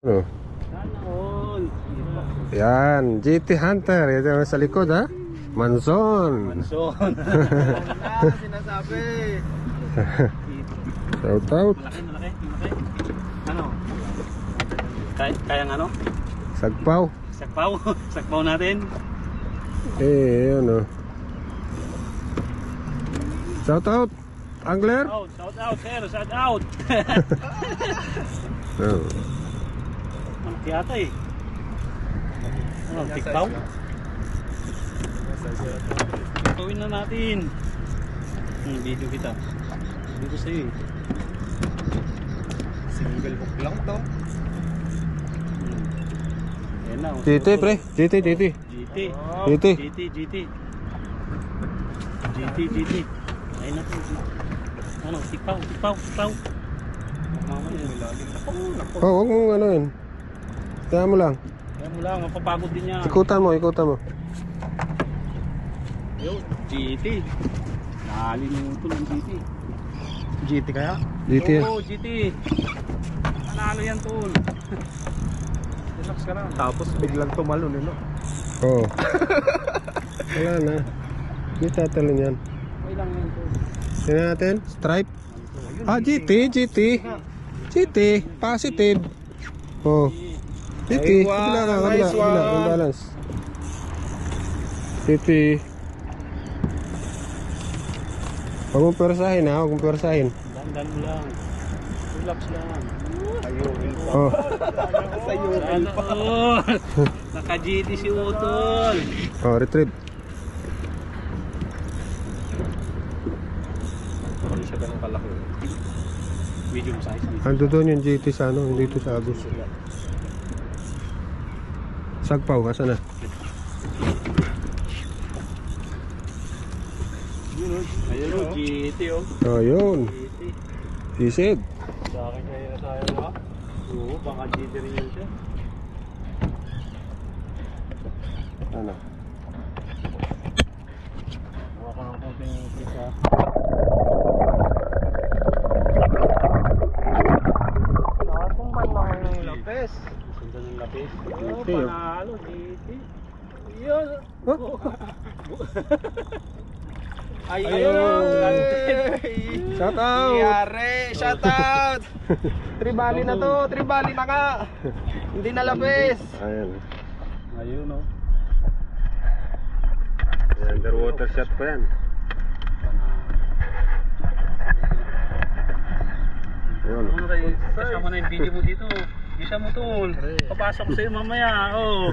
Ano? Sana all. Yan, GT Hunter. Yan yung sa likod, ha? Manson. Manson. Sinasabi. Shout out. Malaki. Ano? Kayang ano? Sagpaw. Sakpaw. Sakpaw natin. Yun, oh. Shout out. Angler. Shout out, sir. Shout out. Oh. Malaki ata eh. Ano, tikpaw? Tikpawin na natin. Video kita. Dito sa'yo eh. Single hook lang to. Ayan na. GT, pre. GT. GT. GT. GT. Ayun na po. Ano, tikpaw. Mamaya. Oh, huwag mong ano yun. Kaya mo lang. Kaya mo lang, mapapagod din niya. Ikutan mo. Yo, GT. Nakalimutan ng GT. GT kaya? GT. Oo, GT. Panalo yan, tol. Relax ka na. Tapos biglang tumalon, no? Oh. Wala na. Hindi tatalon yan. Okay lang yan, tol. Tingnan natin. Stripe. Ah, GT. Positive. Oh. GT. Kabila. Yung balance. GT. Huwag mong persahin, ha. Dandan mo lang. Relax lang. Oh. Sana all. Naka-GT si Utol. Oh, retrieve. Hindi siya ganun kalaki. Medium size. Ando doon yung GT sa ano, dito sa Agus. Sagpaw, asa na? Ayun o, GT o. Oh, yun. GT. Isid. Sa akin kaya na tayo ha? Oo, baka GT rin yun siya. Ano? Huwa ka ng konting clip ha. Nakatong man lang yung lapis. Sundan ng lapis. GT, oh. Panalo, GT. Yun. Ayun! Shout out! Yare! Shout out! Tribali na to! Tribali na ka! Hindi na lapis! Ayan. Ayun o. Underwater shot pa yan. Ayun. Ano kayo? Kasama na yung video mo dito. Isa mo tol. Papasok ko sa'yo mamaya. Oh.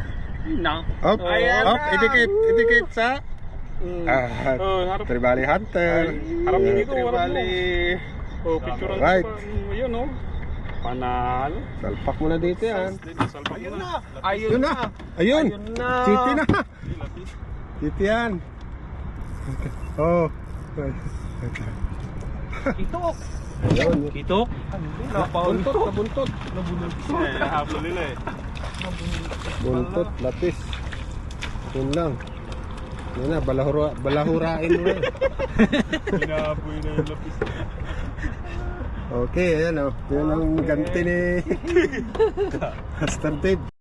Na. Up! Ayan Up! na. Idikit sa... Oh, harap. Tribali Hunter. Harap mo dito. Tribali! Oh, picture Right. Ayun o. Panalo. Salpak mo na dito yan. Salpak Ayun mo na! na. Ayun Yun na! na! Ayun! Ayun na! GT na! GT yan! Oh! Itok! Ayun! Kito. Nabuntot! Habol nila eh. Buntot, lapis. Yun lang. Yun na, balahurain mo na. Hinahaboy na yung lapis. Okay, ayan o. Yun ang ganti ni Master Dave.